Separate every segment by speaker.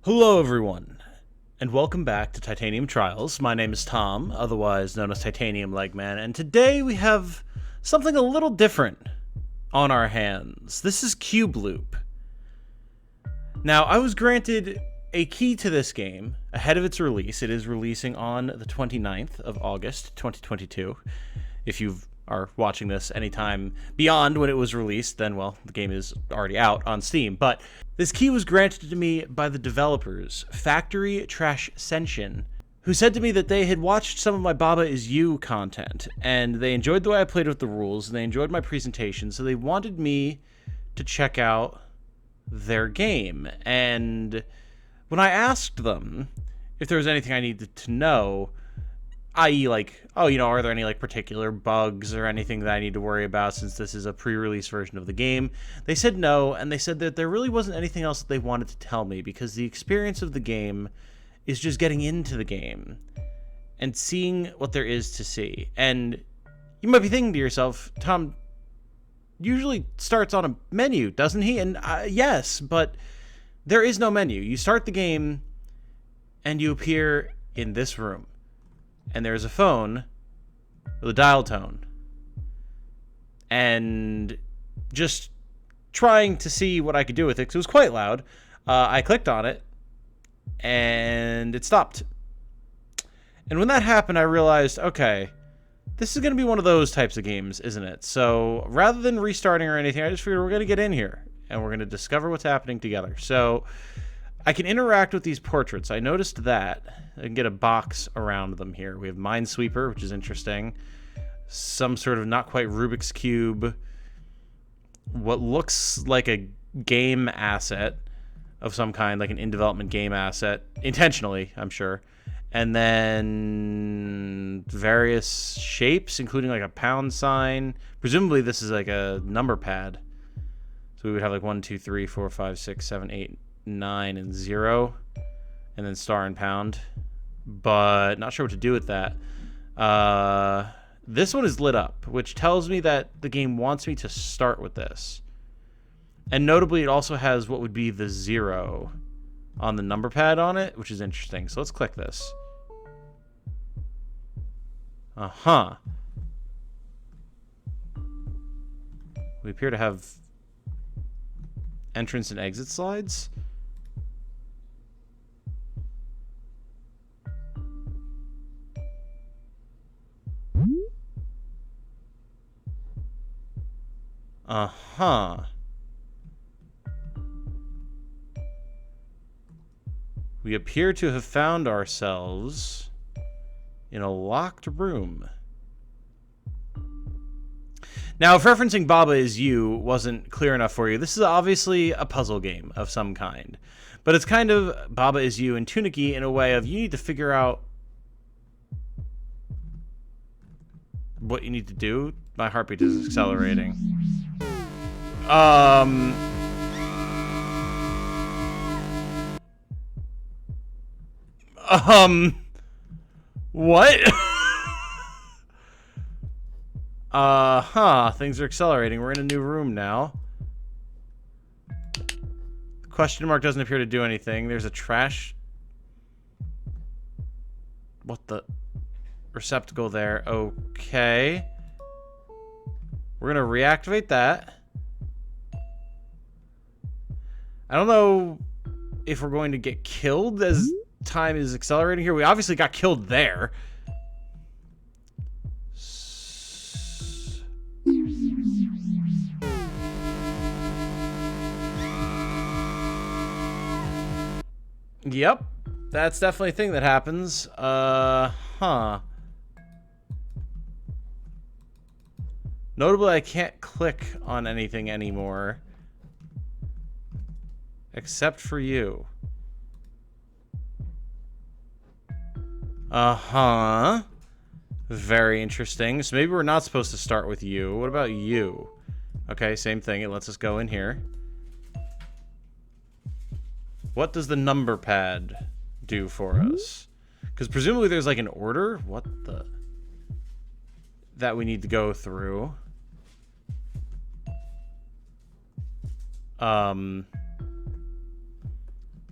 Speaker 1: Hello, everyone, and welcome back to Titanium Trials. My name is Tom, otherwise known as Titanium Legman, and today we have something a little different on our hands. This is CubeLoop. Now, I was granted a key to this game ahead of its release. It is releasing on the 29th of August, 2022. If you are watching this anytime beyond when it was released, then, well, the game is already out on Steam. But this key was granted to me by the developers, Factory Trash Senshin, who said to me that they had watched some of my Baba Is You content, and they enjoyed the way I played with the rules, and they enjoyed my presentation, so they wanted me to check out their game. And when I asked them if there was anything I needed to know, i.e. like, oh, are there any like particular bugs or anything that I need to worry about since this is a pre-release version of the game, they said no, and they said that there really wasn't anything else that they wanted to tell me because the experience of the game is just getting into the game and seeing what there is to see. And you might be thinking to yourself, Tom usually starts on a menu, doesn't he? And yes, but there is no menu. You start the game and you appear in this room. And there's a phone with a dial tone. And just trying to see what I could do with it, because it was quite loud, I clicked on it, and it stopped. And when that happened, I realized, okay, this is going to be one of those types of games, isn't it? So rather than restarting or anything, I just figured we're going to get in here, and we're going to discover what's happening together. So I can interact with these portraits. I noticed that. I can get a box around them here. We have Minesweeper, which is interesting. Some sort of not quite Rubik's Cube. What looks like a game asset of some kind, like an in-development game asset. Intentionally, I'm sure. And then various shapes, including like a pound sign. Presumably this is like a number pad. So we would have like 1, 2, 3, 4, 5, 6, 7, 8, 9, and 0, and then star and pound, but not sure what to do with that. This one is lit up, which tells me that the game wants me to start with this. And notably, it also has what would be the 0 on the number pad on it, which is interesting. So let's click this. We appear to have entrance and exit slides. We appear to have found ourselves in a locked room. Now, if referencing Baba Is You wasn't clear enough for you, this is obviously a puzzle game of some kind. But it's kind of Baba Is You and Tunicky in a way of you need to figure out what you need to do. My heartbeat is accelerating. What? Things are accelerating. We're in a new room now. The question mark doesn't appear to do anything. There's a trash... What the... receptacle there. Okay. We're gonna reactivate that. I don't know if we're going to get killed as time is accelerating here. We obviously got killed there. Yep. That's definitely a thing that happens. Notably, I can't click on anything anymore. Except for you. Very interesting. So maybe we're not supposed to start with you. What about you? Okay, same thing. It lets us go in here. What does the number pad do for us? Because presumably there's like an order. What the... that we need to go through.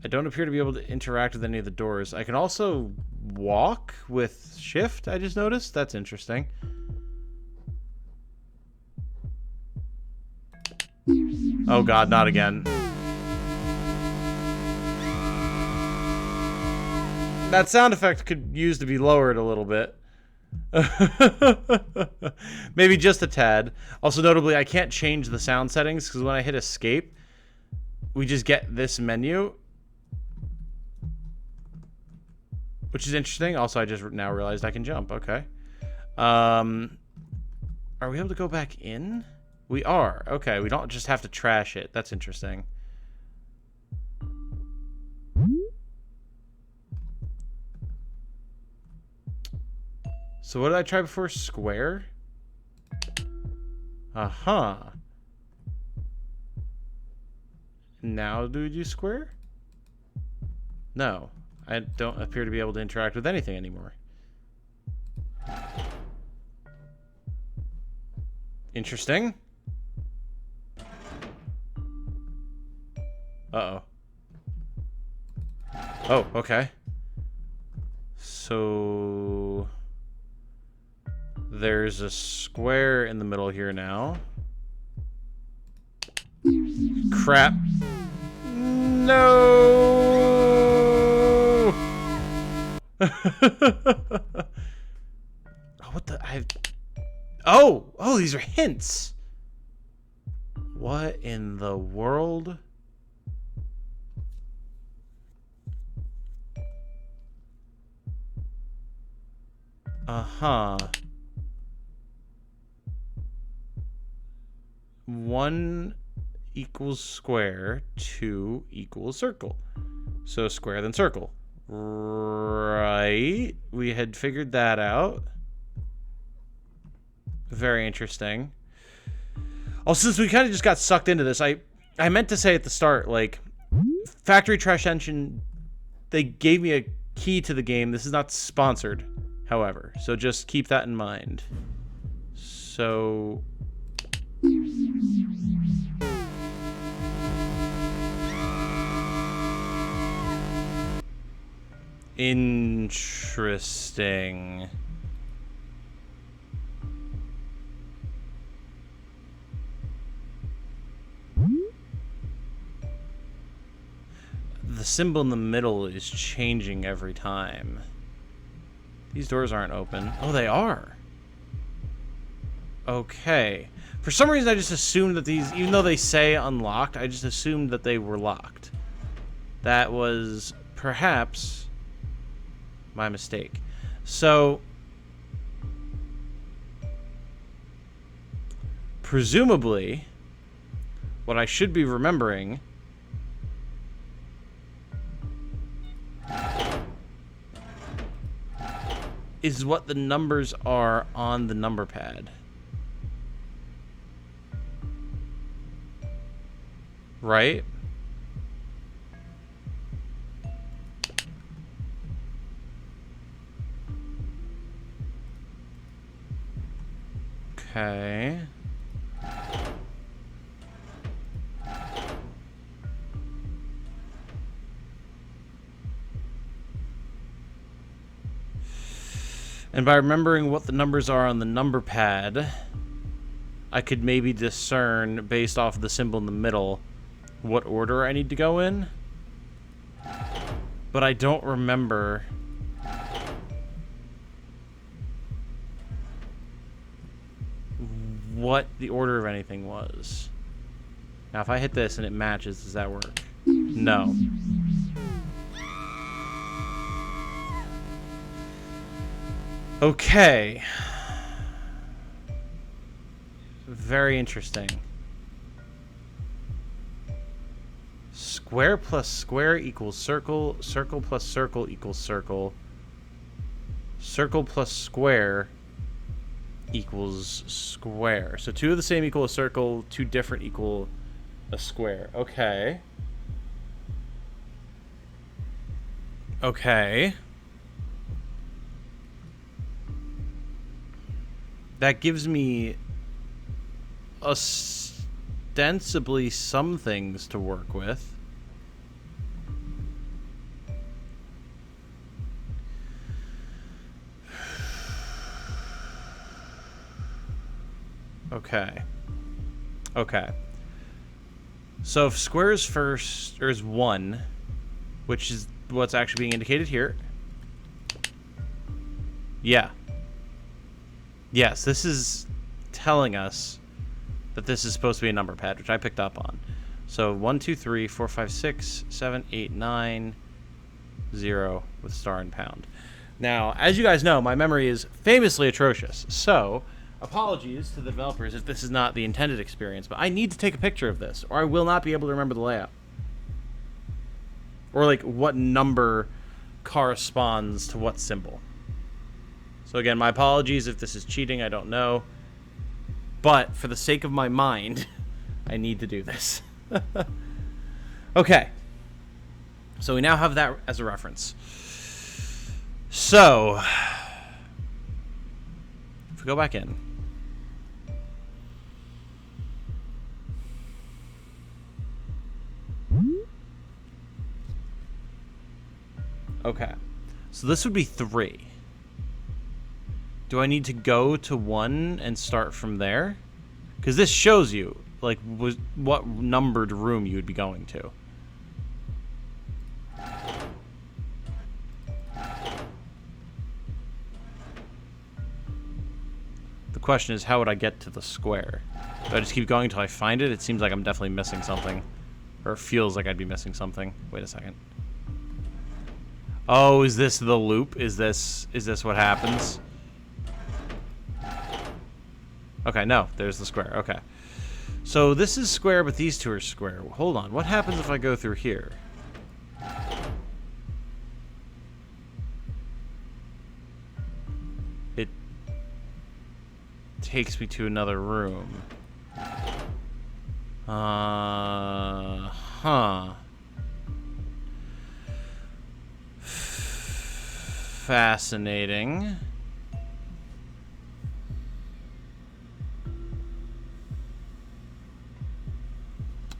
Speaker 1: I don't appear to be able to interact with any of the doors. I can also walk with shift, I just noticed. That's interesting. Oh god, not again. That sound effect could use to be lowered a little bit. Maybe just a tad. Also, notably, I can't change the sound settings because when I hit escape, we just get this menu, which is interesting. Also, I just now realized I can jump. Okay. Are we able to go back in? We are. Okay, we don't just have to trash it. That's interesting. So what did I try before? Square? Uh-huh. Now do we do square? No. I don't appear to be able to interact with anything anymore. Interesting. Uh-oh. Oh, okay. So... there's a square in the middle here now. Crap. No! Oh, what the... Oh, these are hints! What in the world? Uh-huh. 1 equals square, 2 equals circle. So square then circle. Right. We had figured that out. Very interesting. Also, since we kind of just got sucked into this, I meant to say at the start, like, Factory Trash Engine, they gave me a key to the game. This is not sponsored, however. So just keep that in mind. So... interesting. The symbol in the middle is changing every time. These doors aren't open. Oh, they are. Okay. For some reason, I just assumed that these, even though they say unlocked, I just assumed that they were locked. That was perhaps my mistake. So, presumably, what I should be remembering is what the numbers are on the number pad. Right? Okay. And by remembering what the numbers are on the number pad, I could maybe discern, based off of the symbol in the middle, what order I need to go in. But I don't remember what the order of anything was. Now, if I hit this and it matches, does that work? No. Okay. Very interesting. Square plus square equals circle. Circle plus circle equals circle. Circle plus square equals square. So 2 of the same equal a circle, 2 different equal a square. Okay. Okay. That gives me ostensibly some things to work with. Okay. Okay. So if square is first, or is 1, which is what's actually being indicated here. Yeah. Yes, this is telling us that this is supposed to be a number pad, which I picked up on. So 1, 2, 3, 4, 5, 6, 7, 8, 9, 0 with star and pound. Now, as you guys know, my memory is famously atrocious. So, apologies to the developers if this is not the intended experience, but I need to take a picture of this, or I will not be able to remember the layout. Or, like, what number corresponds to what symbol. So, again, my apologies if this is cheating, I don't know. But, for the sake of my mind, I need to do this. Okay. So, we now have that as a reference. So, if we go back in. Okay. So this would be 3. Do I need to go to 1 and start from there? Because this shows you, like, what numbered room you would be going to. The question is, how would I get to the square? Do I just keep going until I find it? It seems like I'm definitely missing something. Or it feels like I'd be missing something. Wait a second. Oh, is this the loop? Is this what happens? Okay, no, there's the square. Okay. So this is square, but these two are square. Hold on. What happens if I go through here? It takes me to another room. Huh. Fascinating.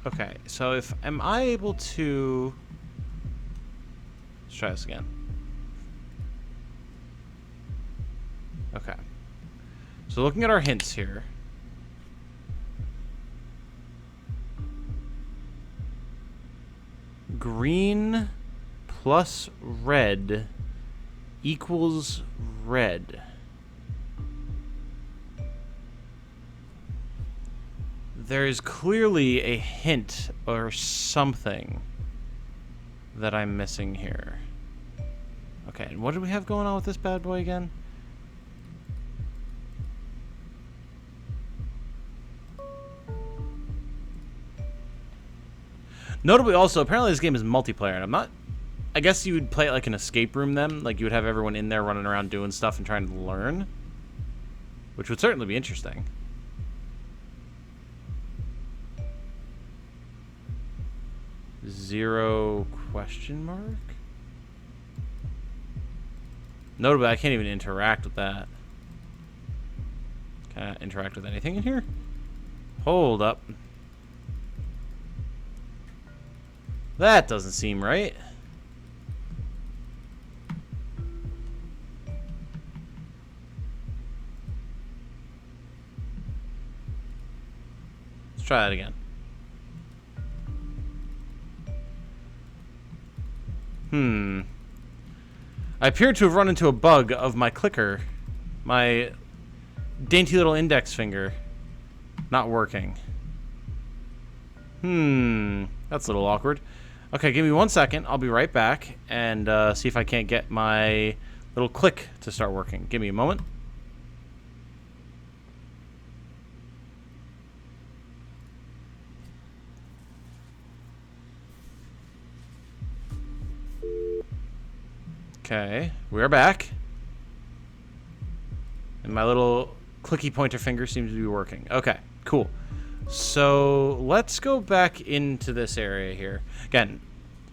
Speaker 1: Okay, so am I able to... Let's try this again. Okay. So looking at our hints here. Green plus red equals red. There is clearly a hint or something that I'm missing here. Okay, and what do we have going on with this bad boy again? Notably also, apparently this game is multiplayer, and I'm not... I guess you would play it like an escape room then. Like, you would have everyone in there running around doing stuff and trying to learn. Which would certainly be interesting. Zero question mark? Notably, I can't even interact with that. Can I interact with anything in here? Hold up. That doesn't seem right. Let's try that again. I appear to have run into a bug of my clicker. My dainty little index finger not working. That's a little awkward. Okay, give me 1 second. I'll be right back and see if I can't get my little click to start working. Give me a moment. Okay, we're back. And my little clicky pointer finger seems to be working. Okay, cool. So let's go back into this area here. Again,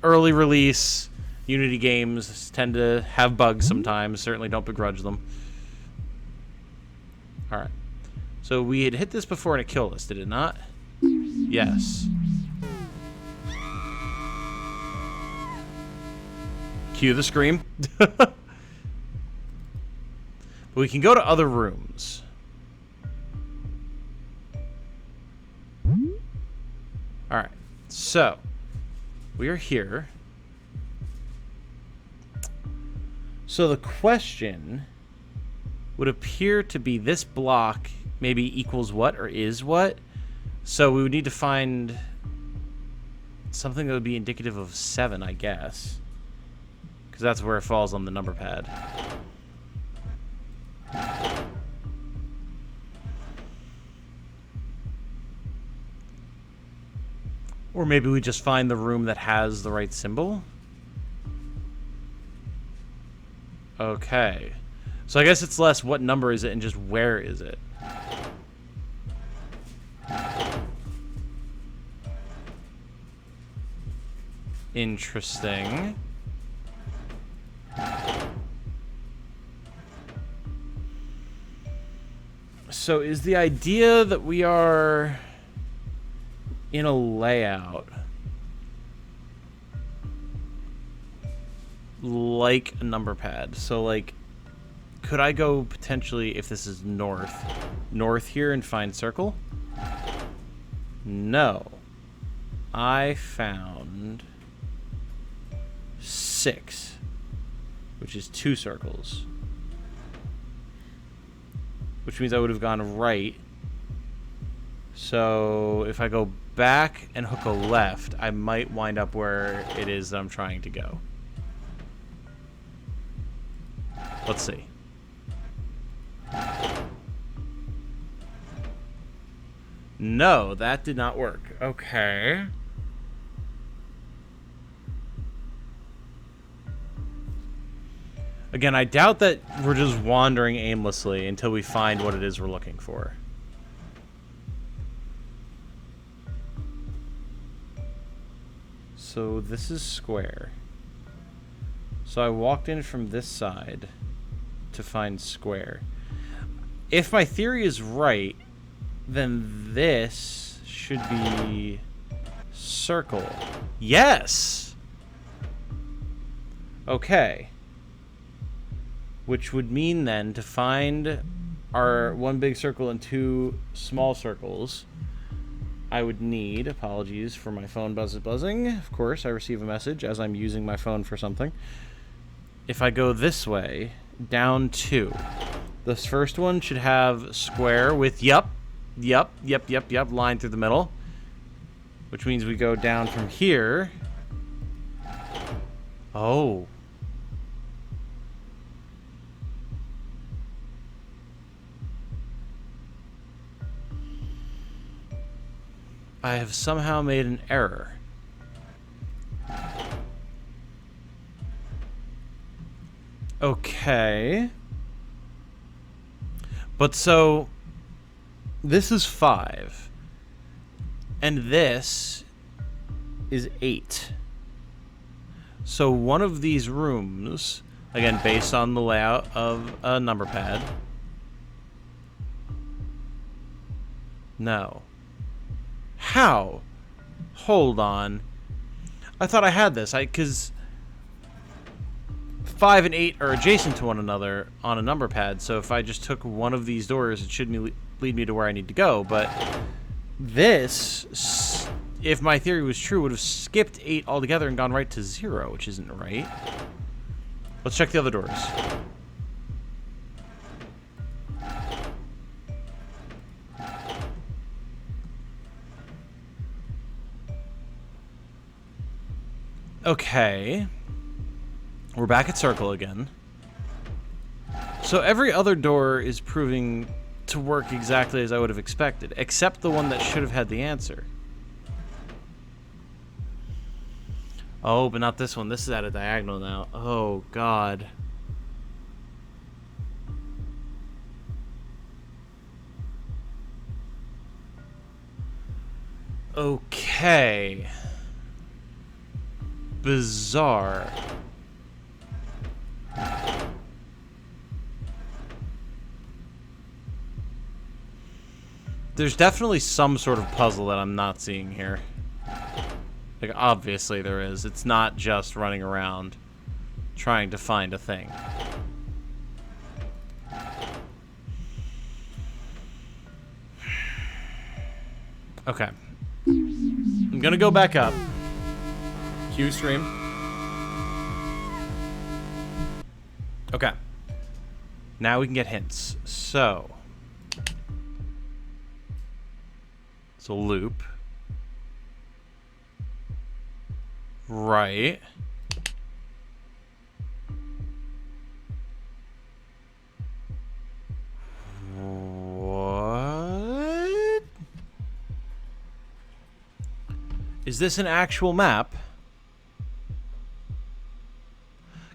Speaker 1: early release, Unity games tend to have bugs sometimes. Certainly don't begrudge them. Alright. So we had hit this before and it killed us, did it not? Yes. Cue the scream. But we can go to other rooms. Alright, so we are here. So the question would appear to be this block maybe equals what or is what. So we would need to find something that would be indicative of 7, I guess. Because that's where it falls on the number pad. Or maybe we just find the room that has the right symbol. Okay. So I guess it's less what number is it and just where is it. Interesting. So is the idea that we are in a layout like a number pad? So like, could I go potentially, if this is north here and find circle? No. I found 6, which is 2 circles. Which means I would have gone right. So if I go back and hook a left, I might wind up where it is that I'm trying to go. Let's see. No, that did not work. Okay. Again, I doubt that we're just wandering aimlessly until we find what it is we're looking for. So this is square. So I walked in from this side to find square. If my theory is right, then this should be circle. Yes! Okay. Which would mean then to find our 1 big circle and 2 small circles, I would need, apologies for my phone buzzing. Of course, I receive a message as I'm using my phone for something. If I go this way, down 2. This first one should have square with yup, line through the middle. Which means we go down from here. Oh. I have somehow made an error. Okay. But so, this is 5. And this is 8. So one of these rooms, again, based on the layout of a number pad. No. How? Hold on. I thought I had this. Because 5 and 8 are adjacent to one another on a number pad. So if I just took one of these doors, it should lead me to where I need to go. But this, if my theory was true, would have skipped 8 altogether and gone right to 0, which isn't right. Let's check the other doors. Okay. We're back at circle again. So every other door is proving to work exactly as I would have expected, except the one that should have had the answer. Oh, but not this one. This is at a diagonal now. Oh, God. Okay. Bizarre. There's definitely some sort of puzzle that I'm not seeing here. Like, obviously there is. It's not just running around trying to find a thing. Okay. I'm gonna go back up. Cue stream. Okay. Now we can get hints. So. It's a loop. Right. What? Is this an actual map?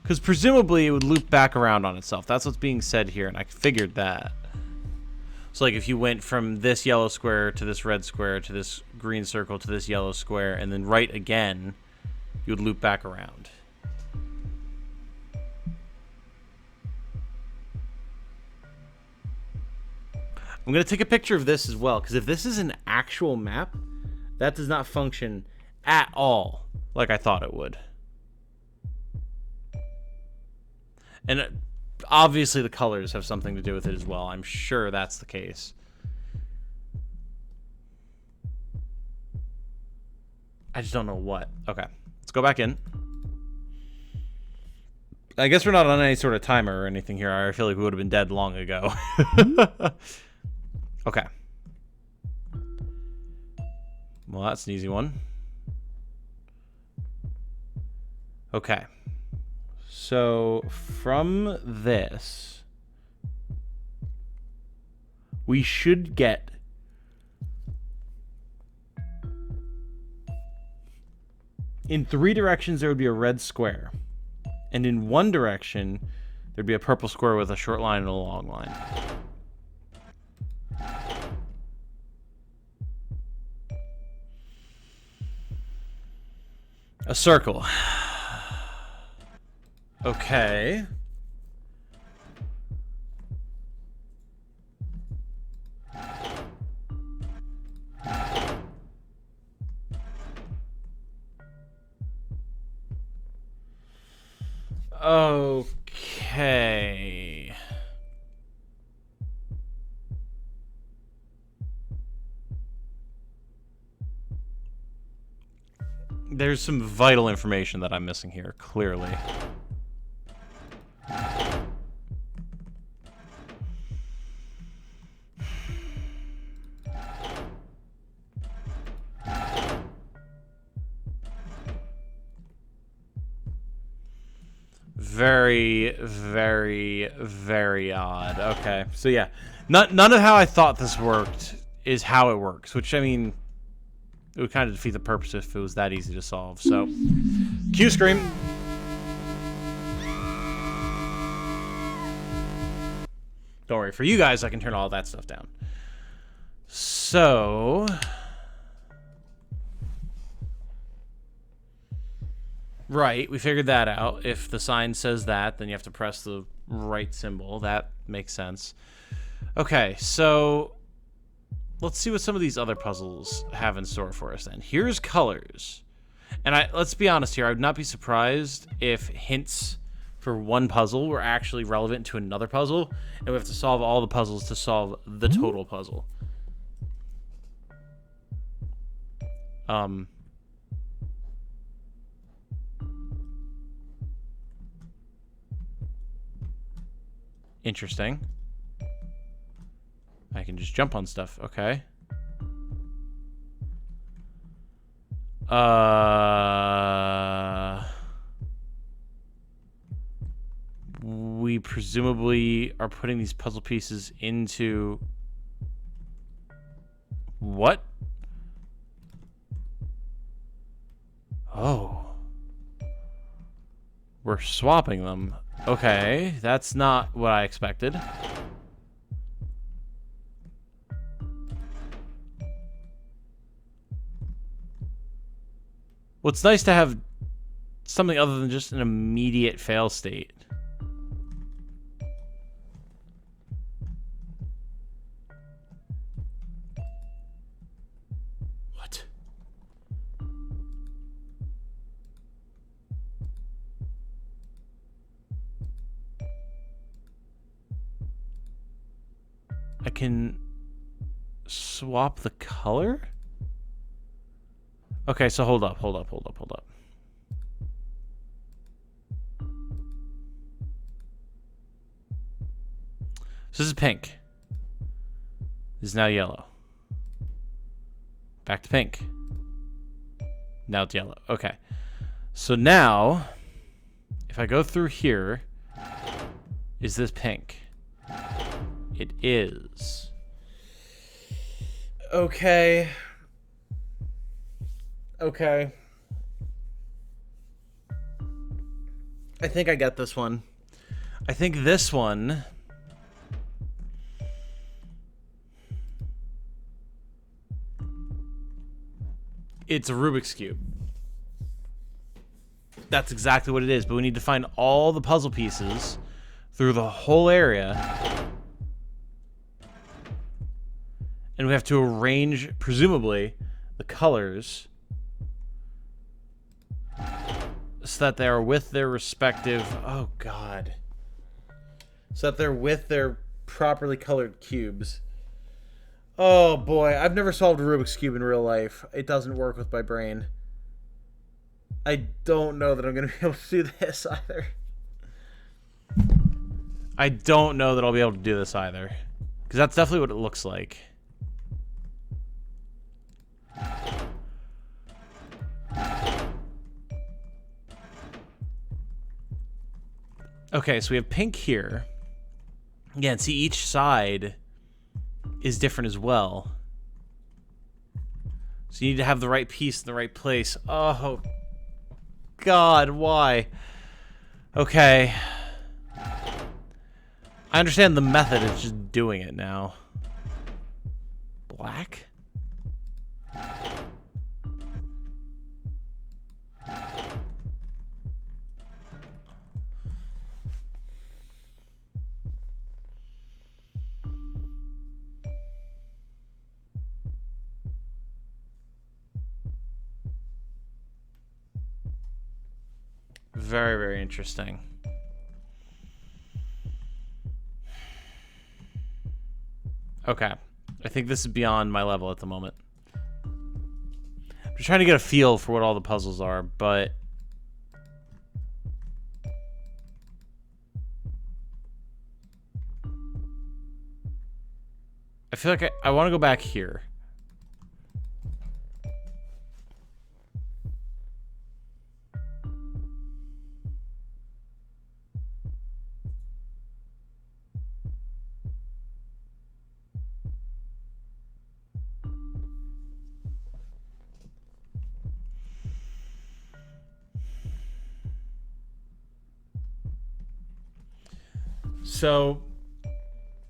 Speaker 1: Because presumably it would loop back around on itself. That's what's being said here, and I figured that. So like if you went from this yellow square to this red square to this green circle to this yellow square and then right again, you would loop back around. I'm going to take a picture of this as well, because if this is an actual map, that does not function at all like I thought it would. And obviously the colors have something to do with it as well. I'm sure that's the case. I just don't know what. Okay, let's go back in. I guess we're not on any sort of timer or anything here. I feel like we would have been dead long ago. Okay. Well, that's an easy one. Okay. So, from this, we should get in 3 directions there would be a red square. And in 1 direction, there'd be a purple square with a short line and a long line. A circle. Okay. Okay. There's some vital information that I'm missing here, clearly. Very, very, very odd. Okay, so yeah, none of how I thought this worked is how it works, which, I mean, it would kind of defeat the purpose if it was that easy to solve. So, cue scream. Don't worry, for you guys, I can turn all that stuff down. So, right, we figured that out. If the sign says that, then you have to press the right symbol. That makes sense. Okay, so let's see what some of these other puzzles have in store for us then. Here's colors. And let's be honest here, I would not be surprised if hints for one puzzle were actually relevant to another puzzle, and we have to solve all the puzzles to solve the total puzzle. Interesting. I can just jump on stuff. Okay. We presumably are putting these puzzle pieces into... What? Oh. We're swapping them. Okay, that's not what I expected. Well, it's nice to have something other than just an immediate fail state. What? I can swap the color? Okay, so hold up, hold up, hold up, hold up. So this is pink. This is now yellow. Back to pink. Now it's yellow. Okay. So now, if I go through here, is this pink? It is. Okay. Okay. I think I get this one. I think this one... It's a Rubik's Cube. That's exactly what it is, but we need to find all the puzzle pieces through the whole area. And we have to arrange, presumably, the colors so that they are with their respective... Oh, God. So that they're with their properly colored cubes. Oh, boy. I've never solved a Rubik's Cube in real life. It doesn't work with my brain. I don't know that I'm going to be able to do this either. I don't know that I'll be able to do this either. Because that's definitely what it looks like. Okay, so we have pink here. Again, see, each side is different as well. So you need to have the right piece in the right place. Oh, God, why? Okay. I understand the method, it's just doing it now. Black? Very, very interesting. Okay. I think this is beyond my level at the moment. I'm just trying to get a feel for what all the puzzles are, but... I feel like I want to go back here. So,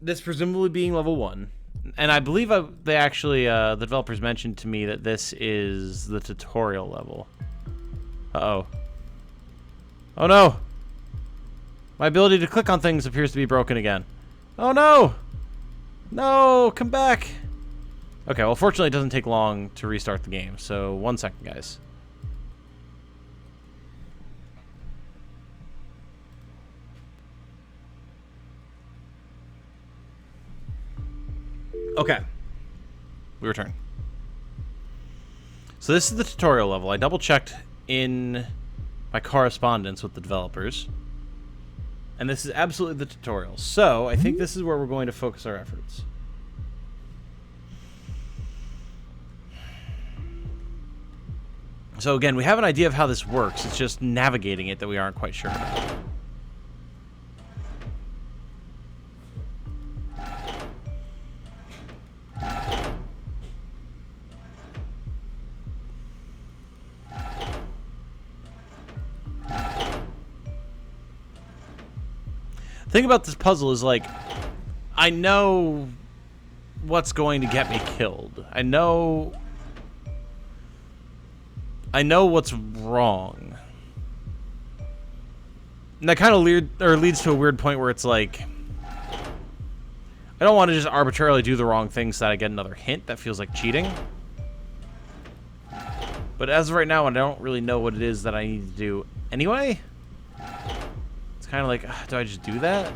Speaker 1: this presumably being level 1, and I believe they actually, the developers mentioned to me that this is the tutorial level. Uh-oh. Oh no! My ability to click on things appears to be broken again. Oh no! No, come back! Okay, well fortunately it doesn't take long to restart the game, so 1 second, guys. Okay. We return. So this is the tutorial level. I double-checked in my correspondence with the developers. And this is absolutely the tutorial. So, I think this is where we're going to focus our efforts. So again, we have an idea of how this works. It's just navigating it that we aren't quite sure about. The thing about this puzzle is, like, I know what's going to get me killed. I know what's wrong. And that kind of leads to a weird point where it's like, I don't want to just arbitrarily do the wrong thing so that I get another hint. That feels like cheating. But as of right now, I don't really know what it is that I need to do anyway. It's kind of like, do I just do that?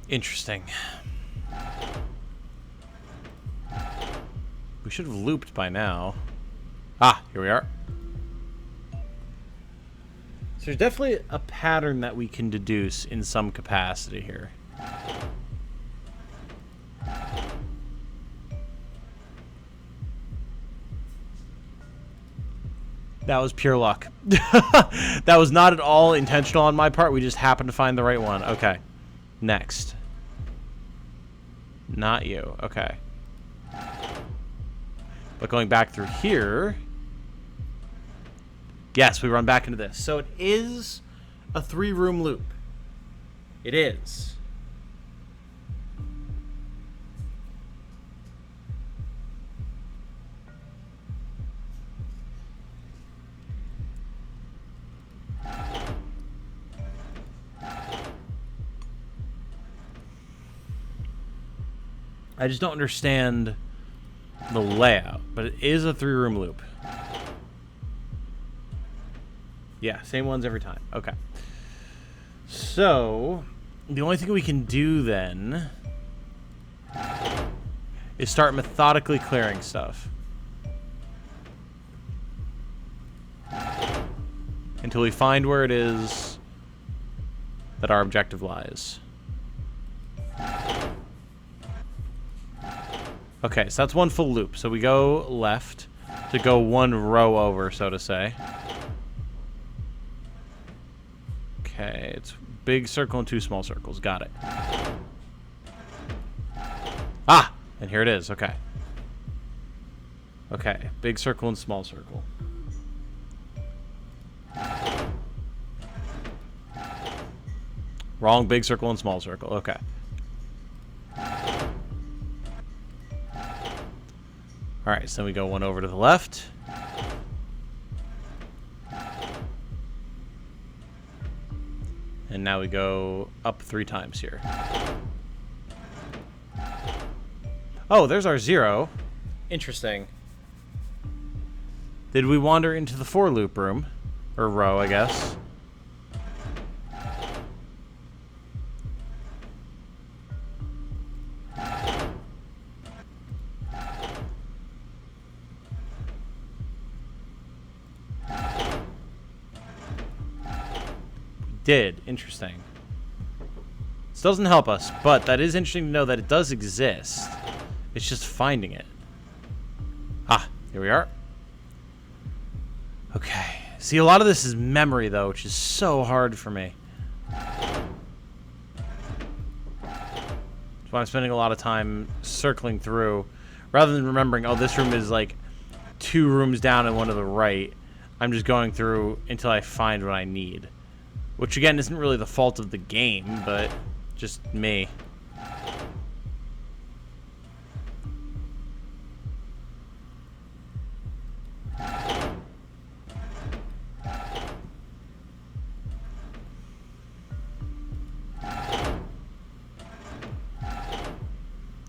Speaker 1: Interesting. We should have looped by now. Ah, here we are. So there's definitely a pattern that we can deduce in some capacity here. That was pure luck. That was not at all intentional on my part. We just happened to find the right one. Okay. Next. Not you. Okay. But going back through here... Yes, we run back into this. So it is a 3-room loop. It is. I just don't understand the layout, but it is a 3-room loop. Yeah, same ones every time. Okay. So, the only thing we can do then is start methodically clearing stuff. Until we find where it is that our objective lies. Okay, so that's one full loop. So we go left to go 1 row over, so to say. Okay, it's big circle and 2 small circles. Got it. Ah! And here it is. Okay. Okay, big circle and small circle. Wrong, big circle and small circle. Okay. Alright, so then we go 1 over to the left. And now we go up 3 times here. Oh, there's our 0. Interesting. Did we wander into the 4 loop room? Or row, I guess. Did. Interesting. This doesn't help us, but that is interesting to know that it does exist. It's just finding it. Ah, here we are. Okay. See, a lot of this is memory, though, which is so hard for me. That's why I'm spending a lot of time circling through. Rather than remembering, oh, this room is like 2 rooms down and 1 to the right, I'm just going through until I find what I need. Which, again, isn't really the fault of the game, but just me.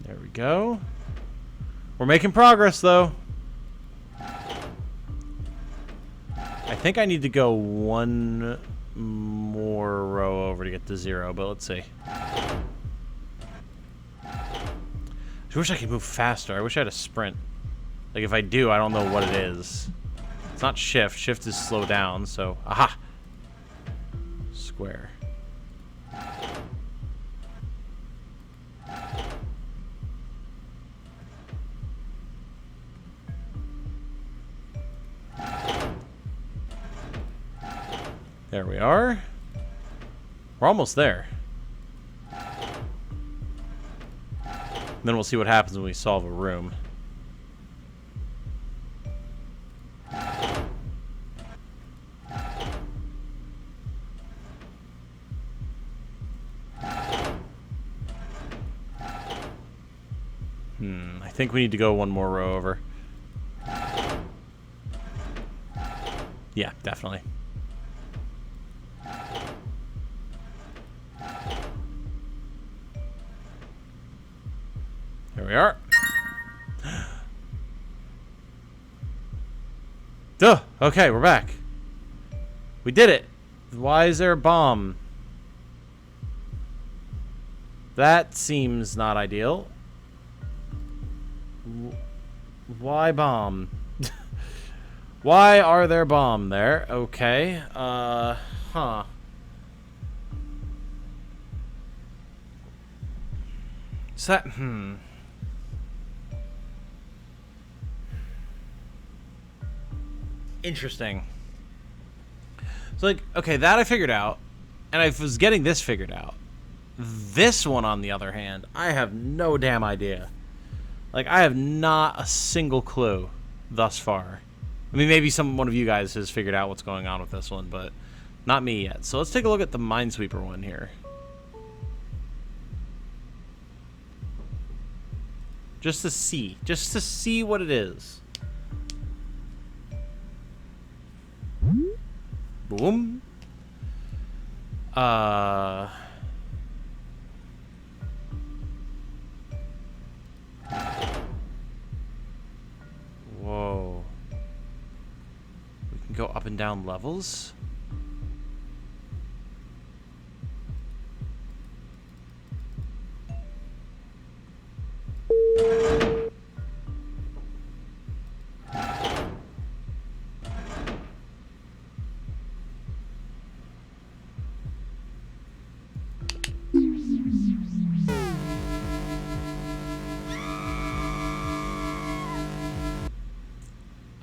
Speaker 1: There we go. We're making progress, though. I think I need to go 1... more row over to get to 0, but let's see. I wish I could move faster. I wish I had a sprint. Like, if I do, I don't know what it is. It's not shift. Shift is slow down, so... Aha! Square. There we are. We're almost there. Then we'll see what happens when we solve a room. I think we need to go 1 more row over. Yeah, definitely. Here we are. Duh! Okay, we're back. We did it! Why is there a bomb? That seems not ideal. Why bomb? Why are there bomb there? Okay. Huh. Is that... Interesting. So, like, okay, that I figured out. And I was getting this figured out. This one, on the other hand, I have no damn idea. Like, I have not a single clue thus far. I mean, maybe one of you guys has figured out what's going on with this one, but not me yet. So let's take a look at the Minesweeper one here. Just to see what it is. Boom. Whoa. We can go up and down levels.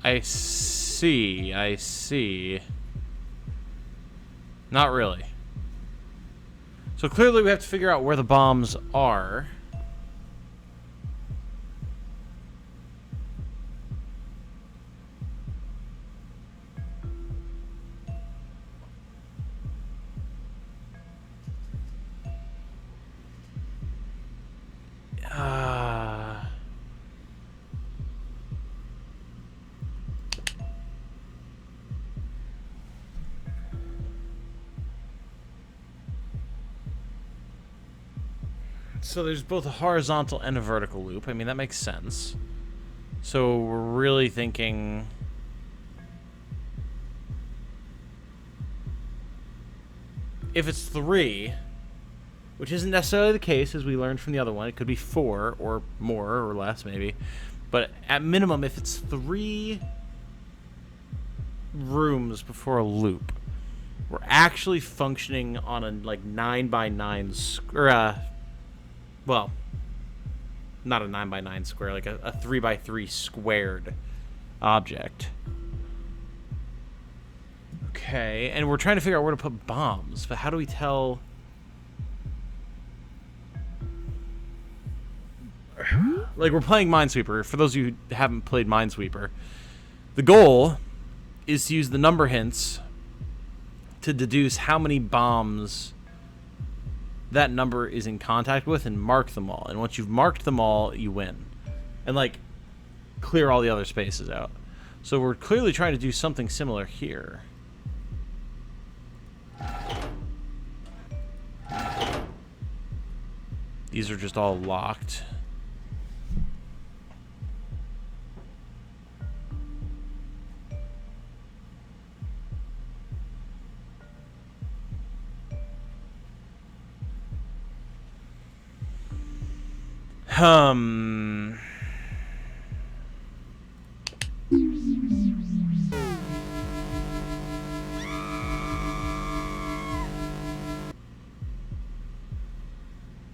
Speaker 1: I see. Not really. So clearly we have to figure out where the bombs are. So there's both a horizontal and a vertical loop. I mean, that makes sense. So we're really thinking... if it's 3, which isn't necessarily the case, as we learned from the other one, it could be 4 or more or less maybe. But at minimum, if it's 3 rooms before a loop, we're actually functioning on a like 9x9 or well, not a 9x9 square, like a 3x3 squared object. Okay, and we're trying to figure out where to put bombs, but how do we tell? Like, we're playing Minesweeper. For those of you who haven't played Minesweeper, the goal is to use the number hints to deduce how many bombs that number is in contact with and mark them all. And once you've marked them all, you win. And, like, clear all the other spaces out. So we're clearly trying to do something similar here. These are just all locked.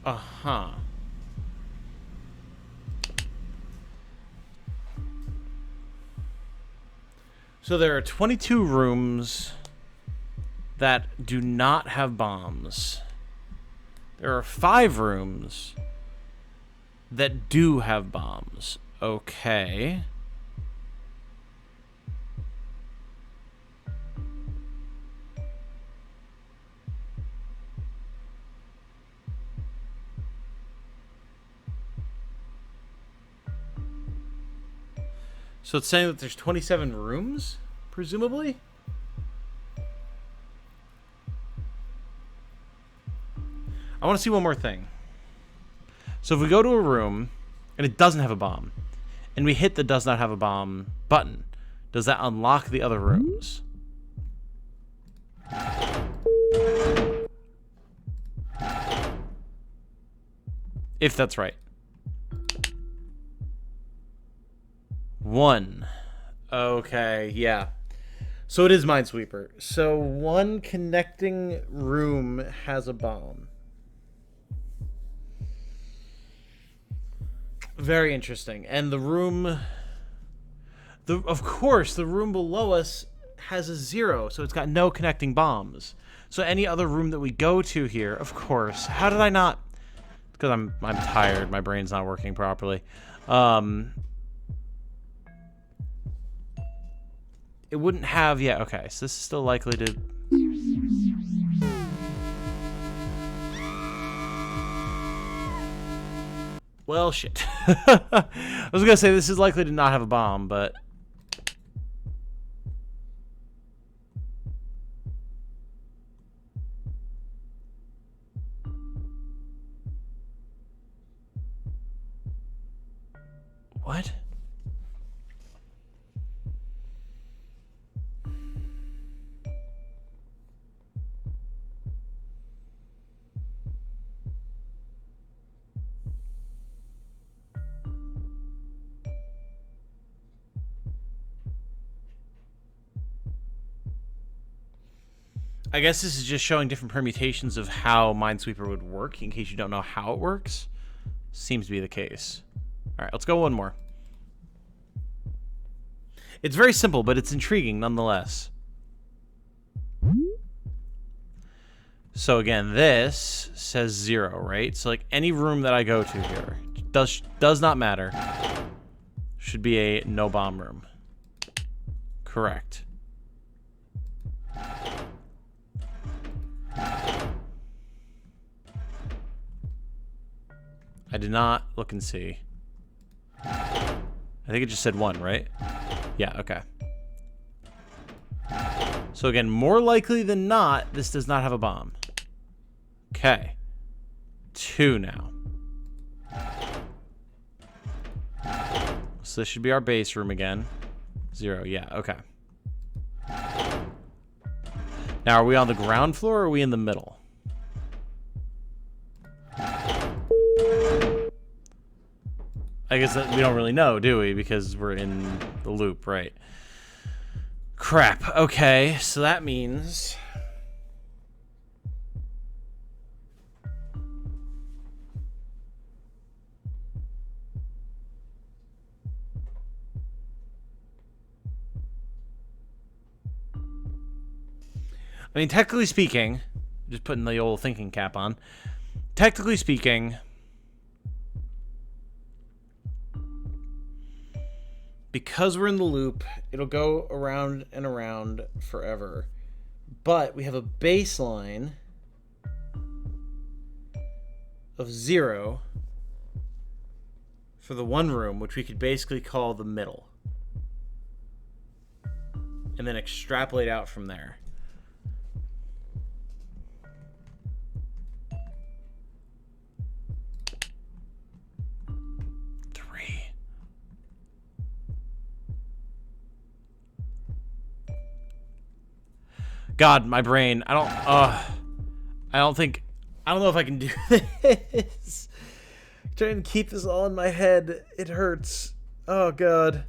Speaker 1: Uh-huh. So there are 22 rooms that do not have bombs. There are 5 rooms that do have bombs. Okay. So it's saying that there's 27 rooms, presumably? I want to see one more thing. So if we go to a room and it doesn't have a bomb, and we hit the does not have a bomb button, does that unlock the other rooms? If that's right. 1. Okay, yeah. So it is Minesweeper. So one connecting room has a bomb. Very interesting. And the room... of course, the room below us has a 0, so it's got no connecting bombs. So any other room that we go to here, of course. How did I not... Because I'm tired. My brain's not working properly. It wouldn't have... Yeah, okay. So this is still likely to... Well, shit. I was going to say this is likely to not have a bomb, but... What? I guess this is just showing different permutations of how Minesweeper would work, in case you don't know how it works. Seems to be the case. Alright, let's go one more. It's very simple, but it's intriguing nonetheless. So again, this says 0, right? So like any room that I go to here, does not matter. Should be a no bomb room. Correct. I did not look and see. I think it just said 1, right? Yeah, okay. So again, more likely than not, this does not have a bomb. Okay. 2 now. So this should be our base room again. 0, yeah, okay. Now, are we on the ground floor or are we in the middle? I guess that we don't really know, do we? Because we're in the loop, right? Crap. Okay, so that means... I mean, technically speaking, just putting the old thinking cap on, technically speaking, because we're in the loop, it'll go around and around forever. But we have a baseline of 0 for the one room, which we could basically call the middle. And then extrapolate out from there. God, my brain. I don't know if I can do this. Trying to keep this all in my head. It hurts. Oh, God.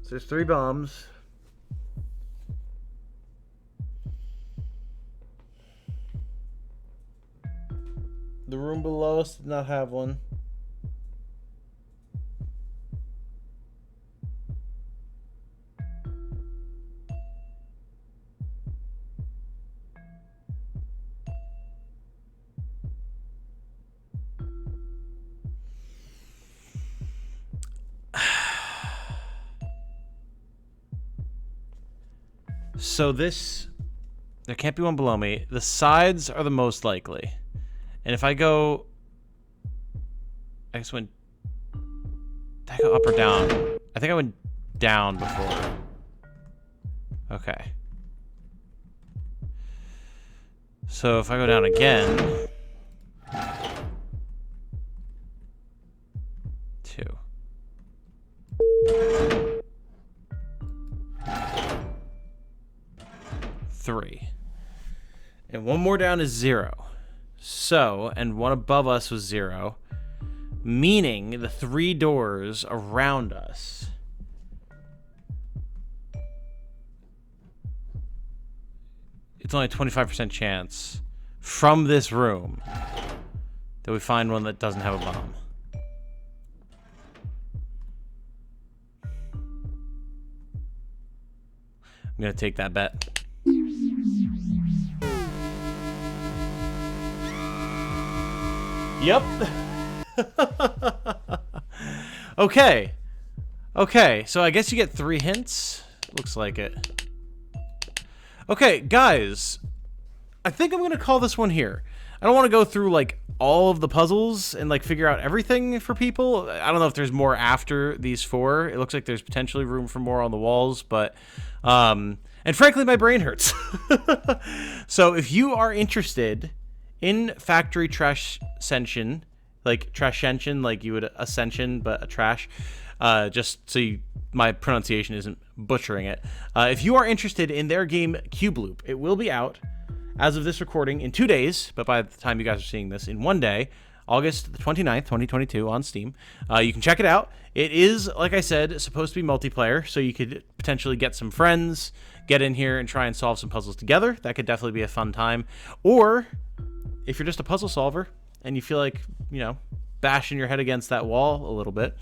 Speaker 1: So there's 3 bombs. The room below us did not have one. So there can't be one below me. The sides are the most likely. And if I go, I guess did I go up or down? I think I went down before. Okay. So if I go down again, 2. 3. And one more down is 0. So, and one above us was 0. Meaning the 3 doors around us it's only a 25% chance from this room that we find one that doesn't have a bomb. I'm gonna take that bet. Yep. Okay. Okay, so I guess you get 3 hints. Looks like it. Okay, guys. I think I'm gonna call this one here. I don't want to go through, like, all of the puzzles and, like, figure out everything for people. I don't know if there's more after these 4. It looks like there's potentially room for more on the walls, but... and frankly, my brain hurts. So if you are interested in factory trash ascension, like trascension, like you would ascension, but a trash, just so my pronunciation isn't butchering it. If you are interested in their game CubeLoop, it will be out as of this recording in 2 days, but by the time you guys are seeing this, in 1 day, August the 29th, 2022 on Steam. You can check it out. It is, like I said, supposed to be multiplayer, so you could potentially get some friends, get in here and try and solve some puzzles together. That could definitely be a fun time. Or if you're just a puzzle solver and you feel like, you know, bashing your head against that wall a little bit,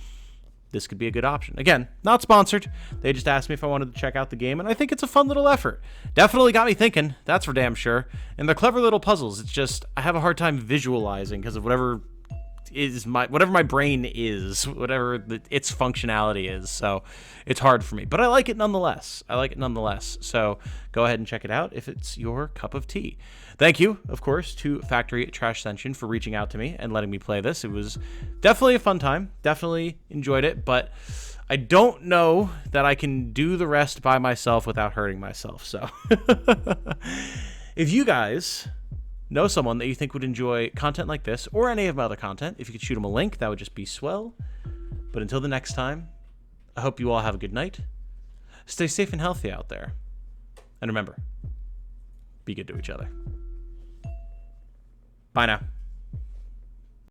Speaker 1: this could be a good option. Again, not sponsored. They just asked me if I wanted to check out the game, and I think it's a fun little effort. Definitely got me thinking, that's for damn sure. And they're clever little puzzles. It's just, I have a hard time visualizing because of whatever my brain is, whatever its functionality is. So it's hard for me, but I like it nonetheless. So go ahead and check it out if it's your cup of tea. Thank you, of course, to Factory Trash Ascension for reaching out to me and letting me play this. It was definitely a fun time. Definitely enjoyed it, but I don't know that I can do the rest by myself without hurting myself. So if you guys know someone that you think would enjoy content like this or any of my other content, if you could shoot them a link, that would just be swell. But until the next time, I hope you all have a good night. Stay safe and healthy out there. And remember, be good to each other. Bye now.